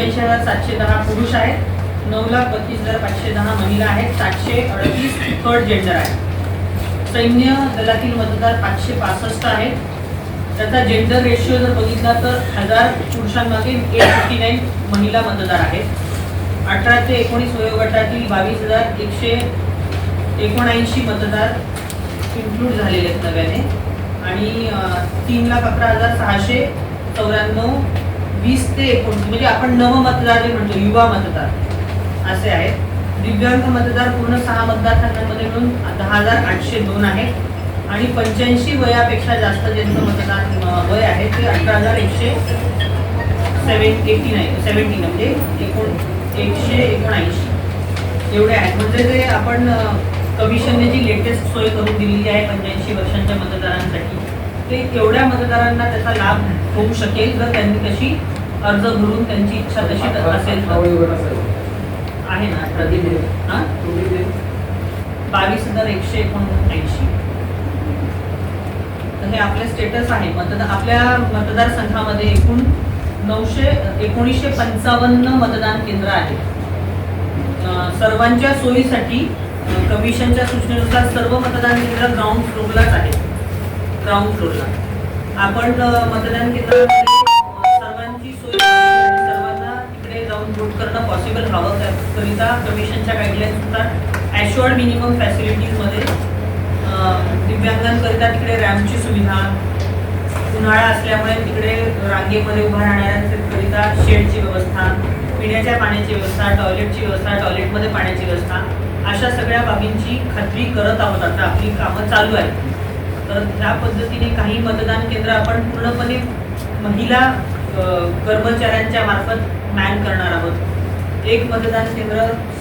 85,710 पुरुष आहेत, 9,32,510 महिला आहेत, 738 थर्ड जेंडर आहे. सैन्य दलातील मतदार 565 आहेत. त्याचा जेंडर रेशिओ जर बघितला तर 1000 पुरुषांमागे 859 महिला मतदार आहेत. 18 ते 19 वयोगटातील 22,179 मतदार इन्क्लूड झालेले आहेत नव्याने आणि 3,11,694 20 ते 19 म्हणजे आपण नव मतदार जे म्हणतो युवा मतदार असे आहेत. दिव्यांग मतदार पूर्ण 6 मतदारसंघांमध्ये मिळून 10,802 आहेत आणि 85 वयापेक्षा जास्त ज्यांचं मतदार वय आहे ते 18,170 म्हणजे 179 एवढे आहेत. म्हणजे ते आपण कमिशनने जी लेटेस्ट सोय करून दिलेली आहे 85 वर्षांच्या मतदारांसाठी ते एवढ्या मतदारांना त्याचा लाभ होऊ शकेल जर त्यांनी तशी अर्ज भरून त्यांची इच्छा तशी असेल आहे ना. प्रदीप 22,179 हे आपले स्टेटस आहे. आपल्या मतदारसंघामध्ये एकूण 1955 मतदान केंद्र आहेत. सर्वांच्या सोयीसाठी कमिशनच्या सूचनेनुसार सर्व मतदान केंद्र ग्राउंड फ्लोरलाच आहेत. ग्राउंड फ्लोरला आपण मतदान केंद्रामध्ये सर्वांची सोय सर्वांना तिकडे जाऊन वोट करणं पॉसिबल व्हावं त्याकरिता कमिशनच्या गाईडलाईन्सनुसार ॲश्युअर्ड मिनिमम फॅसिलिटीजमध्ये दिव्यांगांकरिता तिकडे रॅम्पची सुविधा, उन्हाळा असल्यामुळे तिकडे रांगेमध्ये उभा राहणाऱ्यांकरिता शेडची व्यवस्था, पिण्याच्या पाण्याची व्यवस्था, टॉयलेटची व्यवस्था, टॉयलेटमध्ये पाण्याची व्यवस्था अशा सगळ्या बाबींची खात्री करत आहोत. आता आपली कामं चालू आहेत. तर त्या पद्धतीने काही मतदान केंद्र आपण पूर्णपणे महिला कर्मचाऱ्यांच्या मार्फत मॅन करणार आहोत. एक मतदान केंद्र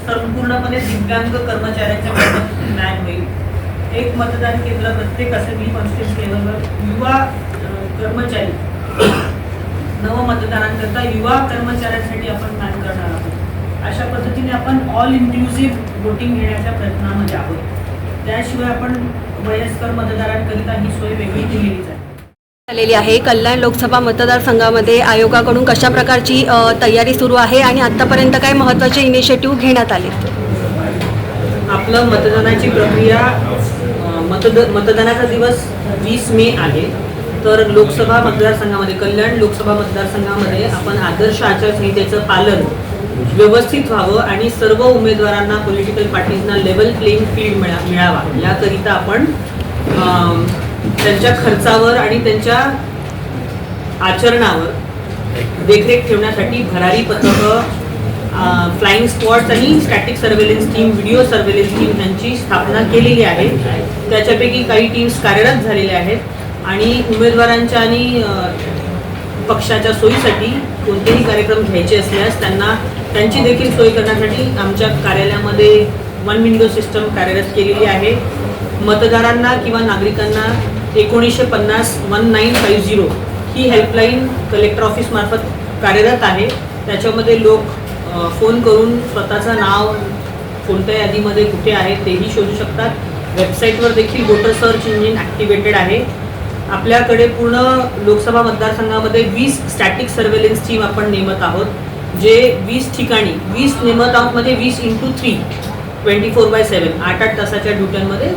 संपूर्णपणे दिव्यांग कर्मचाऱ्यांच्या मार्फत मॅन होईल. एक मतदान केंद्र प्रत्येक असेंब्ली कॉन्स्टिट्युन्सी लेवलवर युवा कर्मचारी नव मतदारांकरता युवा कर्मचाऱ्यांसाठी आपण मॅन करणार आहोत. अशा पद्धतीने आपण ऑल इन्क्लुसिव्ह वोटिंग घेण्याच्या प्रयत्नामध्ये आहोत. त्याशिवाय आपण वयस्कर मतदारांकरिता ही सोय वेगळी केलेलीच आहे. झालेली आहे. कल्याण लोकसभा मतदारसंघामध्ये आयोगाकडून कशा प्रकारची तयारी सुरू आहे आणि आतापर्यंत काय महत्त्वाचे इनिशिएटिव्ह घेण्यात आले? आपलं मतदानाची प्रक्रिया मतदानाचा दिवस 20 मे आहे. तर लोकसभा मतदारसंघामध्ये कल्याण लोकसभा मतदारसंघामध्ये आपण आदर्श आचारसंहितेचं पालन व्यवस्थित व्हावं आणि सर्व उमेदवारांना पॉलिटिकल पार्टीजना लेवल प्लेइंग फील्ड मिळावा याकरिता आपण त्यांच्या खर्चावर आणि त्यांच्या आचरणावर देखरेख ठेवण्यासाठी भरारी पथकं, फ्लाइंग स्क्वॉड्स आणि static surveillance team, video surveillance team यांची स्थापना केलेली आहे. त्याच्यापैकी काही टीम्स कार्यरत झालेल्या आहेत आणि उमेदवारांच्या आणि पक्षाच्या सोयीसाठी कोणतेही कार्यक्रम घ्यायचे असल्यास त्यांना त्यांची देखील सोय करण्यासाठी आमच्या कार्यालयामध्ये 1 विंडो सिस्टम कार्यरत केलेली आहे. मतदारांना किंवा नागरिकांना 1950-1950 ही हेल्पलाईन कलेक्टर ऑफिसमार्फत कार्यरत आहे. त्याच्यामध्ये लोक फोन करून स्वतःचं नाव कोणत्या यादीमध्ये कुठे आहे तेही शोधू शकतात. वेबसाईटवर देखील वोटर सर्च इंजिन ॲक्टिवेटेड आहे. आपल्याकडे पूर्ण लोकसभा मतदारसंघामध्ये 20 स्टॅटिक सर्व्हेलन्स टीम आपण नेमत आहोत, जे 20 ठिकाणी 20 नेमत आहोत म्हणजे 20x3 24/7 8-8 तासाच्या ड्युट्यांमध्ये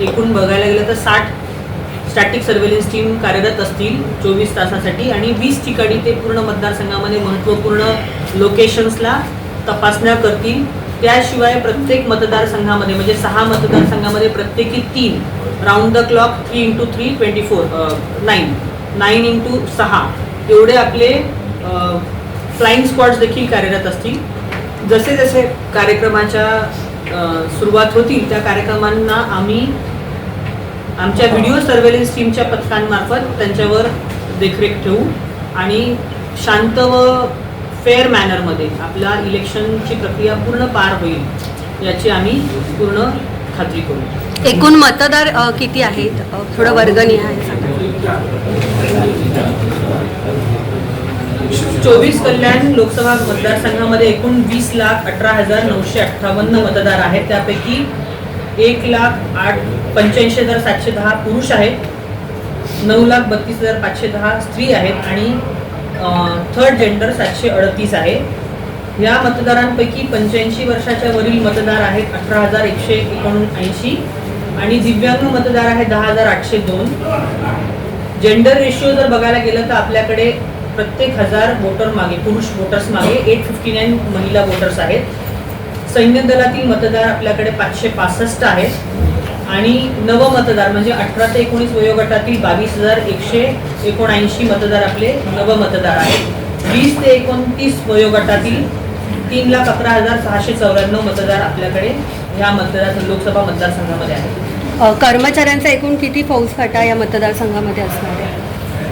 एकूण बघायला गेलं तर 60 स्टॅटिक सर्व्हेलन्स टीम कार्यरत असतील 24 तासासाठी आणि 20 ठिकाणी ते पूर्ण मतदारसंघामध्ये महत्त्वपूर्ण लोकेशन्सला तपासण्या करतील. त्याशिवाय प्रत्येक मतदारसंघामध्ये म्हणजे 6 मतदारसंघामध्ये प्रत्येकी 3 round the clock 3x3 24 9x6 एवढे आपले फ्लाइंग स्क्वॉड्स देखील कार्यरत असतील. जसे जसे कार्यक्रमाच्या सुरुवात होतील त्या कार्यक्रमांना आम्ही आमच्या व्हिडिओ सर्व्हेलन्स टीमच्या पथकांमार्फत त्यांच्यावर देखरेख ठेवू आणि शांत व फेअर मॅनरमध्ये आपल्या इलेक्शनची प्रक्रिया पूर्ण पार होईल याची आम्ही पूर्ण खात्री करू. एकूण मतदार किती आहेत? थोडं वर्गणी आहे. 24 कल्याण लोकसभा मतदारसंघामध्ये एकूण 20,18,958 मतदार आहेत. त्यापैकी 1,85,710 पुरुष आहेत, 9,32,510 स्त्री आहेत आणि थर्ड जेंडर 738 आहे. या मतदारांपैकी 85 वर्षाच्या वरील मतदार आहेत 18,179 आणि दिव्यांग मतदार आहेत 10,802. जेंडर रेशिओ जर बघायला गेलं तर आपल्याकडे प्रत्येक 1000 वोटर मागे, पुरुष वोटर्स मागे 859 महिला वोटर्स आहेत. सैन्य दलातील मतदार आपल्याकडे 565 आहेत आणि नव मतदार म्हणजे 18 ते 19 वयोगटातील 22,179 मतदार आपले नव मतदार आहेत. 20 ते 29 वयोगटातील 3,11,694 मतदार आपल्याकडे ह्या लोकसभा मतदारसंघामध्ये आहेत. कर्मचाऱ्यांचा एकूण किती फौजफाटा या मतदारसंघामध्ये असणार आहे?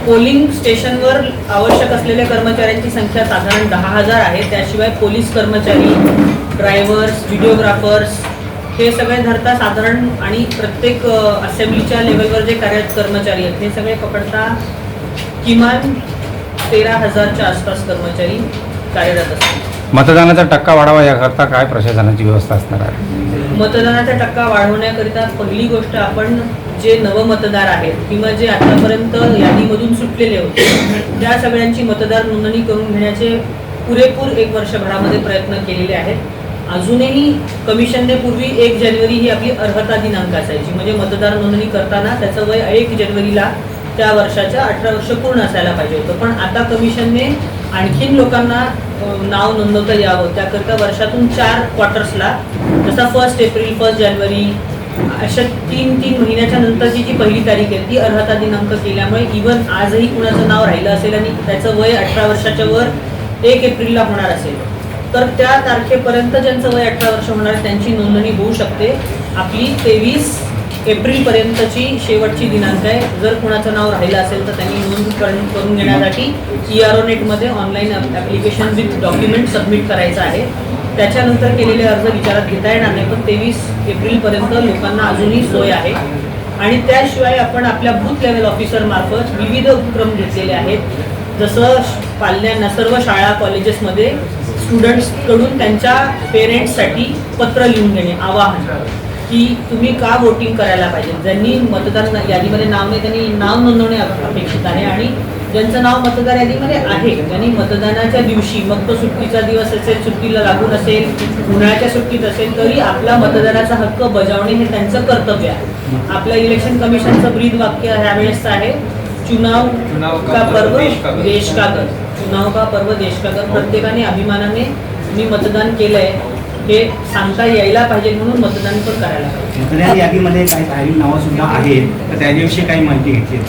पोलिंग स्टेशनवर आवश्यक असलेल्या कर्मचाऱ्यांची संख्या साधारण 10,000 आहे. त्याशिवाय पोलीस कर्मचारी, ड्रायव्हर्स, व्हिडिओग्राफर्स हे सगळे धरता साधारण आणि प्रत्येक असेंब्लीच्या लेवलवर जे कार्यरत कर्मचारी आहेत हे सगळे पकडता किमान 13,000च्या आसपास कर्मचारी कार्यरत असतील. मतदानाचा टक्का वाढावा याकरता काय प्रशासनाची व्यवस्था असणार आहे? मतदानाचा टक्का वाढवण्याकरिता पहिली गोष्ट आपण जे नवमतदार आहेत किंवा जे आतापर्यंत यादीमधून सुटलेले होते त्या सगळ्यांची मतदार नोंदणी करून घेण्याचे पुरेपूर 1 वर्षभरामध्ये प्रयत्न केलेले आहेत. अजूनही कमिशनने पूर्वी 1 जानेवारी ही आपली अर्हता दिनांक असायची, म्हणजे मतदार नोंदणी करताना त्याचं वय 1 जानेवारीला त्या वर्षाच्या 18 वर्ष पूर्ण असायला पाहिजे होतं. पण आता कमिशनने आणखीन लोकांना नाव नोंदवता यावं त्याकरता वर्षातून 4 क्वार्टर्सला, जसा 1 एप्रिल, 1 जानेवारी अशा 3 महिन्याच्या नंतरची जी पहिली तारीख आहे ती अर्हता दिनांक केल्यामुळे इव्हन आजही कुणाचं नाव राहिलं असेल आणि त्याचं वय 18 वर्षाच्या वर 1 एप्रिलला होणार असेल तर त्या तारखेपर्यंत ज्यांचं वय 18 वर्ष होणार त्यांची नोंदणी होऊ शकते. आपली 23 एप्रिलपर्यंतची शेवटची दिनांक आहे. जर कुणाचं नाव राहिलं असेल तर त्यांनी नोंद करून घेण्यासाठी ERO नेटमध्ये online application with document submit करायचं आहे. त्याच्यानंतर केलेले अर्ज विचारात घेता येणार नाही, पण 23 एप्रिलपर्यंत लोकांना अजूनही सोय आहे. आणि त्याशिवाय आपण आपल्या बूथ लेवल ऑफिसरमार्फत विविध उपक्रम घेतलेले आहेत. जसं पाल्यांना सर्व शाळा कॉलेजेसमध्ये स्टुडंट्सकडून त्यांच्या पेरेंट्ससाठी पत्र लिहून देणे, आवाहन की तुम्ही का वोटिंग करायला पाहिजे. ज्यांनी मतदार यादीमध्ये नाव नाही त्यांनी नाव नोंदवणे अपेक्षित आहे आणि ज्यांचं नाव मतदार यादीमध्ये आहे त्यांनी मतदानाच्या दिवशी, मग तो सुट्टीचा दिवस असेल, सुट्टीला लागून असेल, उन्हाळ्याच्या सुट्टीत असेल, तरी आपला मतदानाचा हक्क बजावणे हे त्यांचं कर्तव्य आहे. आपल्या इलेक्शन कमिशनचं ब्रीद वाक्य ह्यावेळेसचं आहे, चुनाव का पर्व देश का घर. चुनाव का पर्व देश का घर. प्रत्येकाने अभिमानाने मी मतदान केलंय हे सांगता यायला पाहिजे म्हणून मतदान पण करायला पाहिजे. मतदार यादीमध्ये काही बाहेरील नावं सुद्धा आहेत तर त्याच्याविषयी काही माहिती घेतली आहे?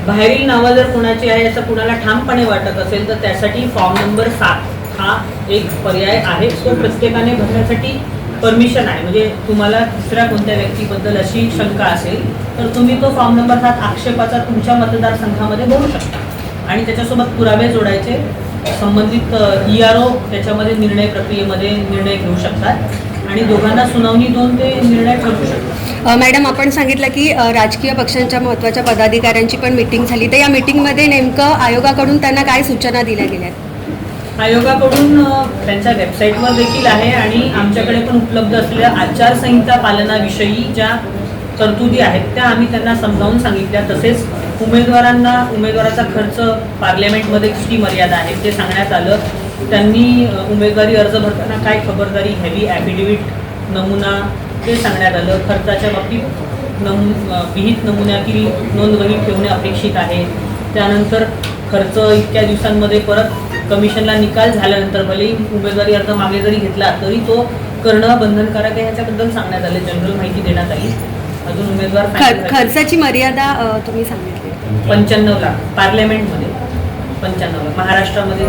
बाहेरील नावं जर कोणाची आहे असं कुणाला ठामपणे वाटत असेल तर त्यासाठी फॉर्म नंबर 7 हा एक पर्याय आहे. तो प्रत्येकाने भरण्यासाठी परमिशन आहे. म्हणजे तुम्हाला दुसऱ्या कोणत्या व्यक्तीबद्दल अशी शंका असेल तर तुम्ही तो फॉर्म नंबर 7 आक्षेपाचा तुमच्या मतदारसंघामध्ये भरू शकता आणि त्याच्यासोबत पुरावे जोडायचे. संबंधित ERO त्याच्यामध्ये निर्णय प्रक्रियेमध्ये निर्णय घेऊ शकतात आणि दोघांना सुनावणी देऊन ते निर्णय ठरवू शकतात. मॅडम, आपण सांगितलं की राजकीय पक्षांच्या महत्त्वाच्या पदाधिकाऱ्यांची पण मीटिंग झाली, तर या मीटिंगमध्ये नेमकं आयोगाकडून त्यांना काय सूचना दिल्या गेल्या? आयोगाकडून त्यांच्या वेबसाईटवर देखील आहे आणि आमच्याकडे पण उपलब्ध असलेल्या आचारसंहिता पालनाविषयी ज्या तरतुदी आहेत त्या आम्ही त्यांना समजावून सांगितल्या. तसेच उमेदवाराचा खर्च पार्लमेंटमध्ये किती मर्यादा आहे ते सांगण्यात आलं. त्यांनी उमेदवारी अर्ज भरताना काय खबरदारी घ्यावी, ॲफिडेव्हिट, नमुना ते सांगण्यात आलं. खर्चाच्या बाबतीत विहित नमुन्यातील नोंदवही ठेवणे अपेक्षित आहे. त्यानंतर खर्च इतक्या दिवसांमध्ये परत कमिशनला निकाल झाल्यानंतर भलेही उमेदवारी अर्ज मागे जरी घेतला तरी तो करणं बंधनकारक आहे ह्याच्याबद्दल सांगण्यात आले. जनरल माहिती देण्यात आली. अजून उमेदवार खर्चाची मर्यादा तुम्ही सांगितली 95 लाख, पार्लमेंटमध्ये 95 लाख, महाराष्ट्रामध्ये